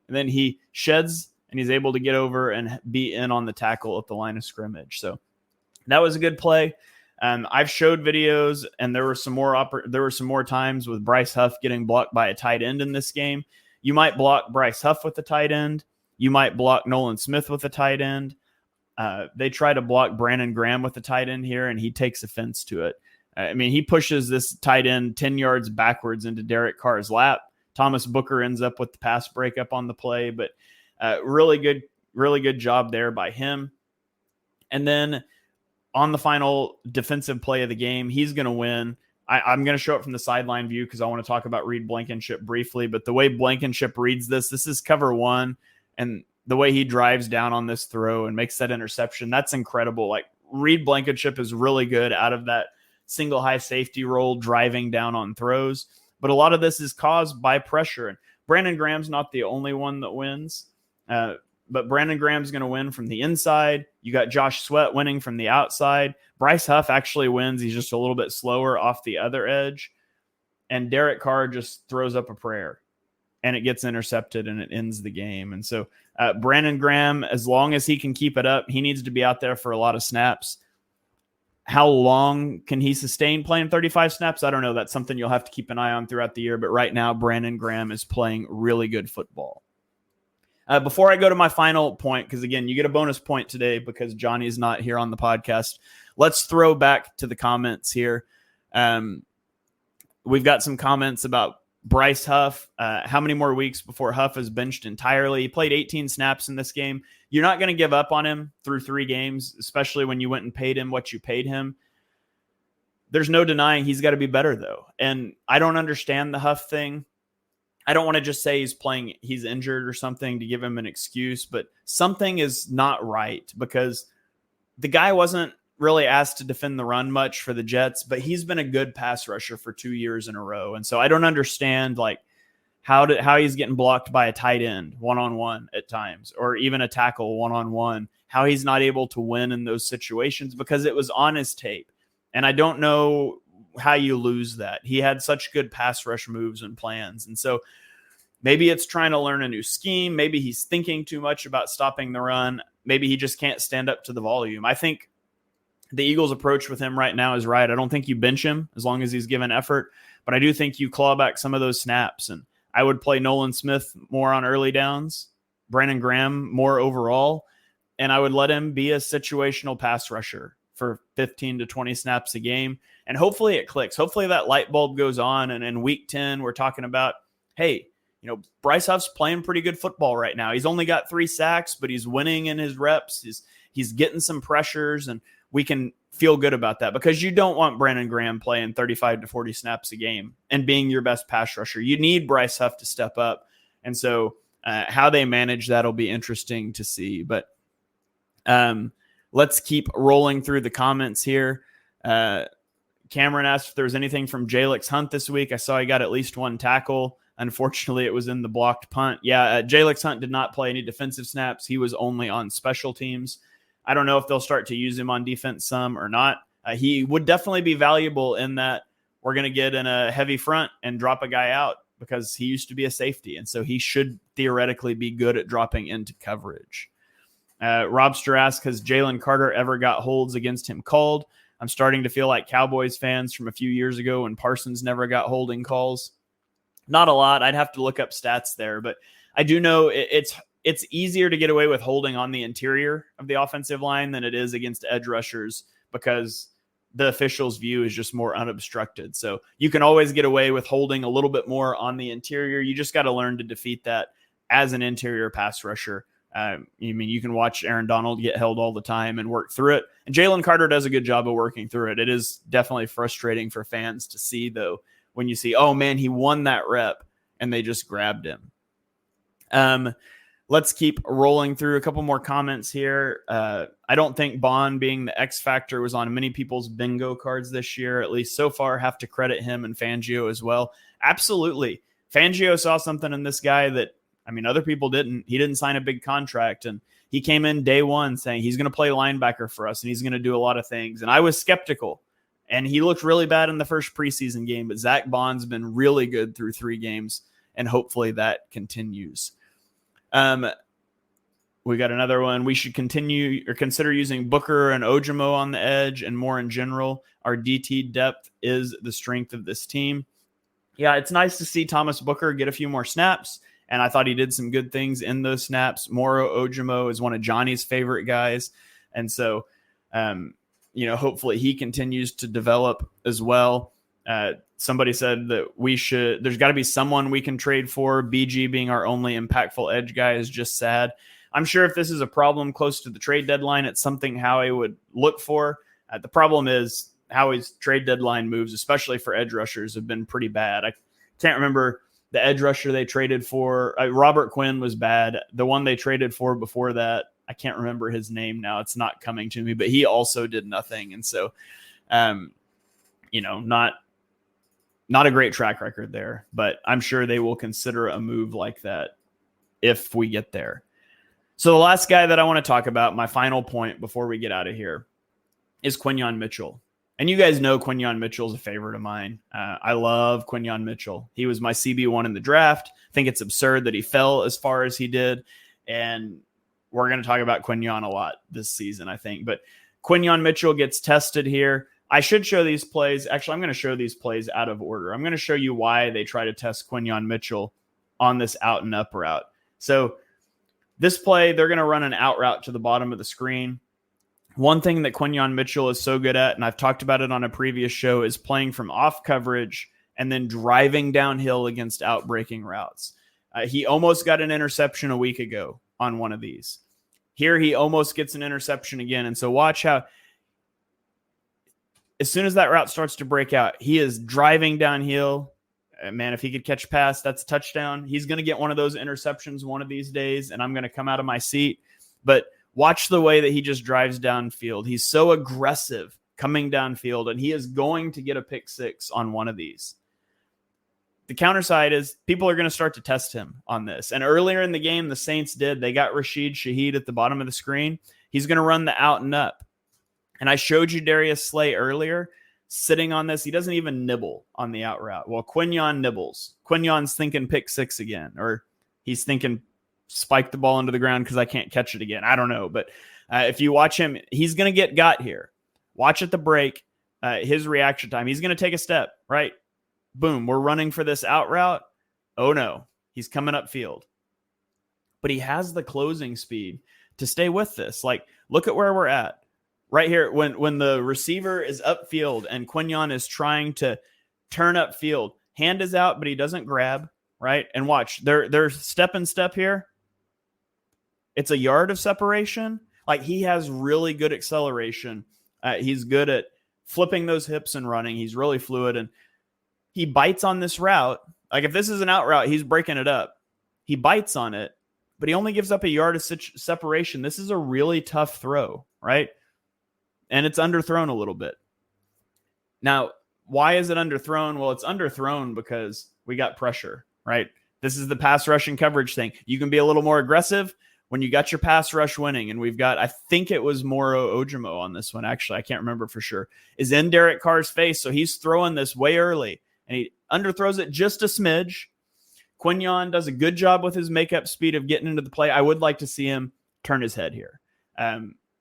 And then he sheds, and he's able to get over and be in on the tackle at the line of scrimmage. So that was a good play. I've showed videos, and there were some more times with Bryce Huff getting blocked by a tight end in this game. You might block Bryce Huff with the tight end. You might block Nolan Smith with a tight end. They try to block Brandon Graham with the tight end here, and he takes offense to it. I mean, he pushes this tight end 10 yards backwards into Derek Carr's lap. Thomas Booker ends up with the pass breakup on the play, but really good job there by him. And then on the final defensive play of the game, he's going to win. I'm going to show it from the sideline view because I want to talk about Reed Blankenship briefly. But the way Blankenship reads this is cover one. And the way he drives down on this throw and makes that interception, that's incredible. Like, Reed Blankenship is really good out of that single high safety role, driving down on throws. But a lot of this is caused by pressure. And Brandon Graham's not the only one that wins. But Brandon Graham's going to win from the inside. You got Josh Sweat winning from the outside. Bryce Huff actually wins. He's just a little bit slower off the other edge. And Derek Carr just throws up a prayer, and it gets intercepted, and it ends the game. And so Brandon Graham, as long as he can keep it up, he needs to be out there for a lot of snaps. How long can he sustain playing 35 snaps? I don't know. That's something you'll have to keep an eye on throughout the year. But right now, Brandon Graham is playing really good football. Before I go to my final point, because again, you get a bonus point today because Johnny's not here on the podcast. Let's throw back to the comments here. We've got some comments about Bryce Huff. How many more weeks before Huff is benched entirely? He played 18 snaps in this game. You're not going to give up on him through 3 games, especially when you went and paid him what you paid him. There's no denying he's got to be better, though. And I don't understand the Huff thing. I don't want to just say he's injured or something to give him an excuse, but something is not right because the guy wasn't really asked to defend the run much for the Jets, but he's been a good pass rusher for 2 years in a row. And so I don't understand how he's getting blocked by a tight end one-on-one at times, or even a tackle one-on-one, how he's not able to win in those situations because it was on his tape. And I don't know how you lose that. He had such good pass rush moves and plans. And so maybe it's trying to learn a new scheme. Maybe he's thinking too much about stopping the run. Maybe he just can't stand up to the volume. I think the Eagles' approach with him right now is right. I don't think you bench him as long as he's given effort, but I do think you claw back some of those snaps. And I would play Nolan Smith more on early downs, Brandon Graham more overall, and I would let him be a situational pass rusher for 15 to 20 snaps a game. And hopefully it clicks. Hopefully that light bulb goes on. And in week 10, we're talking about, hey, Bryce Huff's playing pretty good football right now. He's only got 3 sacks, but he's winning in his reps. He's getting some pressures, and we can feel good about that because you don't want Brandon Graham playing 35 to 40 snaps a game and being your best pass rusher. You need Bryce Huff to step up. And so how they manage that will be interesting to see. But let's keep rolling through the comments here. Cameron asked if there was anything from Jalix Hunt this week. I saw he got at least 1 tackle. Unfortunately, it was in the blocked punt. Yeah, Jalix Hunt did not play any defensive snaps. He was only on special teams. I don't know if they'll start to use him on defense some or not. He would definitely be valuable in that we're going to get in a heavy front and drop a guy out because he used to be a safety. And so he should theoretically be good at dropping into coverage. Robster asks, has Jalen Carter ever got holds against him called? I'm starting to feel like Cowboys fans from a few years ago when Parsons never got holding calls. Not a lot. I'd have to look up stats there, but I do know it's easier to get away with holding on the interior of the offensive line than it is against edge rushers because the officials' view is just more unobstructed. So you can always get away with holding a little bit more on the interior. You just got to learn to defeat that as an interior pass rusher. You can watch Aaron Donald get held all the time and work through it. And Jalen Carter does a good job of working through it. It is definitely frustrating for fans to see, though, when you see, oh, man, he won that rep, and they just grabbed him. Let's keep rolling through a couple more comments here. I don't think Bond being the X factor was on many people's bingo cards this year, at least so far. Have to credit him and Fangio as well. Absolutely. Fangio saw something in this guy that, other people didn't. He didn't sign a big contract, and he came in day one saying he's going to play linebacker for us and he's going to do a lot of things. And I was skeptical. And he looked really bad in the first preseason game, but Zach Bond's been really good through 3 games, and hopefully that continues. We got another one. We should continue or consider using Booker and Ojimo on the edge and more in general. Our DT depth is the strength of this team. Yeah, it's nice to see Thomas Booker get a few more snaps, and I thought he did some good things in those snaps. Moro Ojimo is one of Johnny's favorite guys, and so hopefully he continues to develop as well. Somebody said that there's got to be someone we can trade for. BG being our only impactful edge guy is just sad. I'm sure if this is a problem close to the trade deadline, it's something Howie would look for. The problem is Howie's trade deadline moves, especially for edge rushers, have been pretty bad. I can't remember the edge rusher they traded for. Robert Quinn was bad. The one they traded for before that, I can't remember his name now. It's not coming to me, but he also did nothing. And so, not a great track record there, but I'm sure they will consider a move like that if we get there. So the last guy that I want to talk about, my final point before we get out of here, is Quinyon Mitchell. And you guys know Quinyon Mitchell is a favorite of mine. I love Quinyon Mitchell. He was my CB1 in the draft. I think it's absurd that he fell as far as he did. And we're going to talk about Quinyon a lot this season, I think. But Quinyon Mitchell gets tested here. I should show these plays. Actually, I'm going to show these plays out of order. I'm going to show you why they try to test Quinyon Mitchell on this out and up route. So this play, they're going to run an out route to the bottom of the screen. One thing that Quinyon Mitchell is so good at, and I've talked about it on a previous show, is playing from off coverage and then driving downhill against outbreaking routes. He almost got an interception a week ago on one of these. Here he almost gets an interception again. And so watch how, as soon as that route starts to break out, he is driving downhill. Man, if he could catch pass, that's a touchdown. He's going to get one of those interceptions one of these days, and I'm going to come out of my seat. But watch the way that he just drives downfield. He's so aggressive coming downfield, and he is going to get a pick 6 on one of these. The counter side is people are going to start to test him on this. And earlier in the game, the Saints did. They got Rashid Shaheed at the bottom of the screen. He's going to run the out and up. And I showed you Darius Slay earlier sitting on this. He doesn't even nibble on the out route. Well, Quinyon nibbles. Quinyon's thinking pick 6 again, or he's thinking spike the ball into the ground because I can't catch it again. I don't know. But if you watch him, he's going to get got here. Watch at the break, his reaction time. He's going to take a step, right? Boom, we're running for this out route. Oh, no, he's coming upfield. But he has the closing speed to stay with this. Like, look at where we're at. Right here, when the receiver is upfield and Quinyon is trying to turn upfield, hand is out, but he doesn't grab, right? And watch, they're step and step here. It's a yard of separation. Like, he has really good acceleration. He's good at flipping those hips and running. He's really fluid, and he bites on this route. Like, if this is an out route, he's breaking it up. He bites on it, but he only gives up a yard of separation. This is a really tough throw, right? And it's underthrown a little bit. Now, why is it underthrown? Well, it's underthrown because we got pressure, right? This is the pass rush and coverage thing. You can be a little more aggressive when you got your pass rush winning. And we've got, I think it was Moro Ojimo on this one. Actually, I can't remember for sure. Is in Derek Carr's face. So he's throwing this way early and he underthrows it just a smidge. Quinyon does a good job with his makeup speed of getting into the play. I would like to see him turn his head here.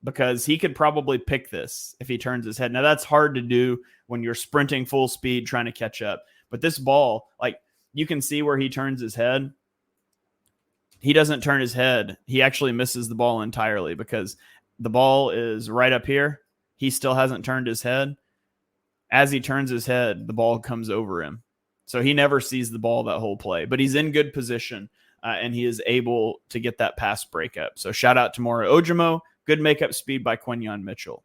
Because he could probably pick this if he turns his head. Now, that's hard to do when you're sprinting full speed trying to catch up. But this ball, like, you can see where he turns his head. He doesn't turn his head. He actually misses the ball entirely because the ball is right up here. He still hasn't turned his head. As he turns his head, the ball comes over him. So he never sees the ball that whole play. But he's in good position, and he is able to get that pass breakup. So shout out to Moro Ojimo. Good makeup speed by Quinyon Mitchell.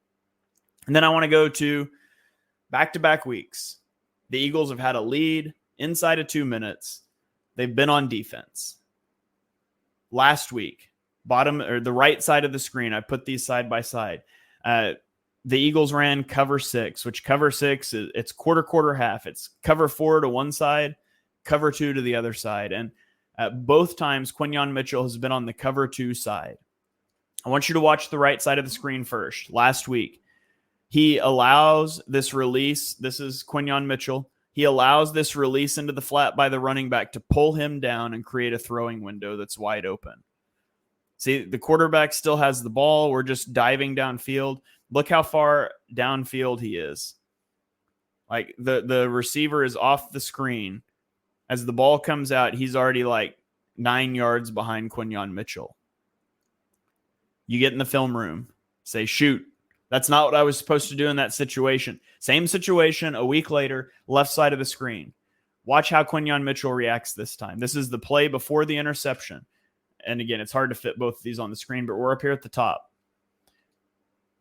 And then I want to go to back-to-back weeks. The Eagles have had a lead inside of 2 minutes. They've been on defense. Last week, bottom or the right side of the screen, I put these side by side. The Eagles ran cover 6, which cover 6, it's quarter, half. It's cover 4 to one side, cover 2 to the other side. And both times, Quinyon Mitchell has been on the cover 2 side. I want you to watch the right side of the screen first. Last week, he allows this release. This is Quinyon Mitchell. He allows this release into the flat by the running back to pull him down and create a throwing window that's wide open. See, the quarterback still has the ball. We're just diving downfield. Look how far downfield he is. Like the receiver is off the screen. As the ball comes out, he's already like 9 yards behind Quinyon Mitchell. You get in the film room, say, shoot. That's not what I was supposed to do in that situation. Same situation a week later, left side of the screen. Watch how Quinyon Mitchell reacts this time. This is the play before the interception. And again, it's hard to fit both of these on the screen, but we're up here at the top.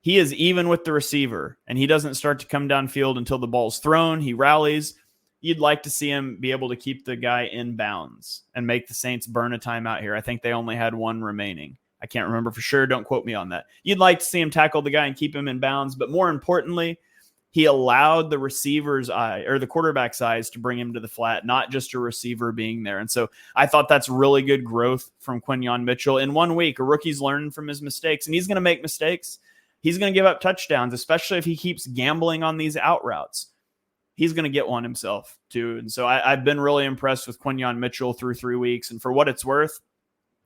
He is even with the receiver, and he doesn't start to come downfield until the ball's thrown. He rallies. You'd like to see him be able to keep the guy in bounds and make the Saints burn a timeout here. I think they only had one remaining. I can't remember for sure. Don't quote me on that. You'd like to see him tackle the guy and keep him in bounds, but more importantly, he allowed the receiver's eye or the quarterback's eyes to bring him to the flat, not just a receiver being there. And so I thought that's really good growth from Quinyon Mitchell. In 1 week, a rookie's learning from his mistakes, and he's going to make mistakes. He's going to give up touchdowns, especially if he keeps gambling on these out routes. He's going to get one himself too. And so I've been really impressed with Quinyon Mitchell through 3 weeks. And for what it's worth,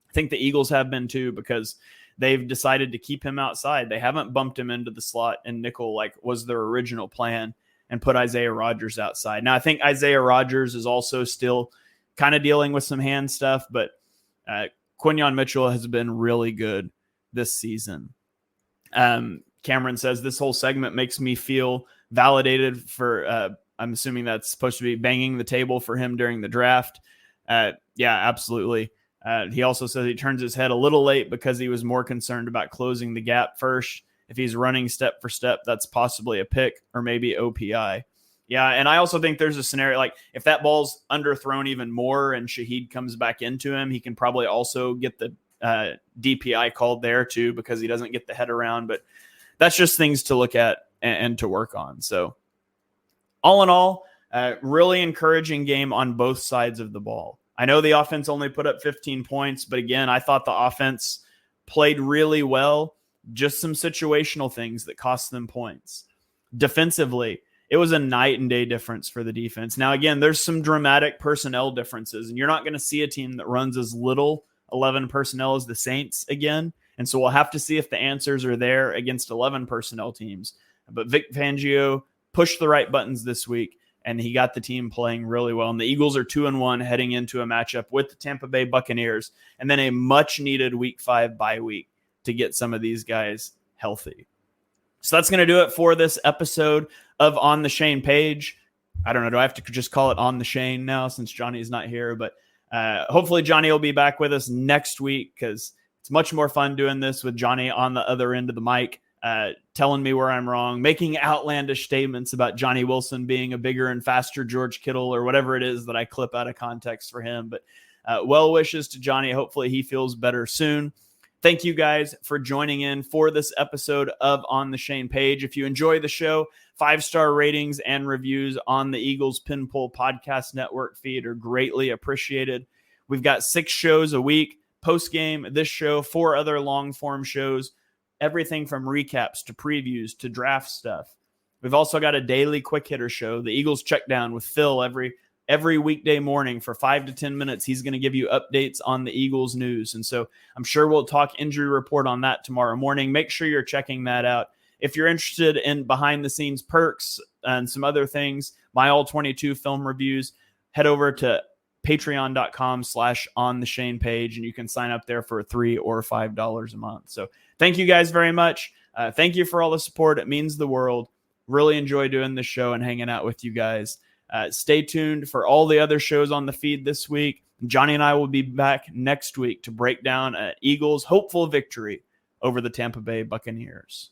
I think the Eagles have been too, because they've decided to keep him outside. They haven't bumped him into the slot and nickel like was their original plan and put Isaiah Rodgers outside. Now, I think Isaiah Rodgers is also still kind of dealing with some hand stuff, but Quinyon Mitchell has been really good this season. Cameron says this whole segment makes me feel validated for, I'm assuming that's supposed to be banging the table for him during the draft. Yeah, absolutely. He also says he turns his head a little late because he was more concerned about closing the gap first. If he's running step for step, that's possibly a pick or maybe OPI. Yeah, and I also think there's a scenario like if that ball's underthrown even more and Shaheed comes back into him, he can probably also get the DPI called there too because he doesn't get the head around. But that's just things to look at and to work on. So all in all, really encouraging game on both sides of the ball. I know the offense only put up 15 points, but again, I thought the offense played really well. Just some situational things that cost them points. Defensively, it was a night and day difference for the defense. Now, again, there's some dramatic personnel differences, and you're not going to see a team that runs as little 11 personnel as the Saints again. And so we'll have to see if the answers are there against 11 personnel teams. But Vic Fangio pushed the right buttons this week, and he got the team playing really well. And the Eagles are 2-1 heading into a matchup with the Tampa Bay Buccaneers, and then a much-needed Week 5 bye week to get some of these guys healthy. So that's going to do it for this episode of On the Shane Page. I don't know. Do I have to just call it On the Shane now since Johnny's not here? But hopefully Johnny will be back with us next week because it's much more fun doing this with Johnny on the other end of the mic. Telling me where I'm wrong, making outlandish statements about Johnny Wilson being a bigger and faster George Kittle or whatever it is that I clip out of context for him. But well wishes to Johnny. Hopefully he feels better soon. Thank you guys for joining in for this episode of On the Shane Page. If you enjoy the show, 5-star ratings and reviews on the Eagles Pin Pull Podcast Network feed are greatly appreciated. We've got 6 shows a week, post-game, this show, 4 other long-form shows, everything from recaps to previews to draft stuff. We've also got a daily quick hitter show, the Eagles Check Down with Phil every weekday morning for 5 to 10 minutes. He's going to give you updates on the Eagles news. And so I'm sure we'll talk injury report on that tomorrow morning. Make sure you're checking that out. If you're interested in behind the scenes perks and some other things, my All-22 film reviews, head over to patreon.com/ontheshane page, and you can sign up there for $3 or $5 a month. So thank you guys very much. Thank you for all the support. It means the world. Really enjoy doing this show and hanging out with you guys. Stay tuned for all the other shows on the feed this week. Johnny and I will be back next week to break down Eagles' hopeful victory over the Tampa Bay Buccaneers.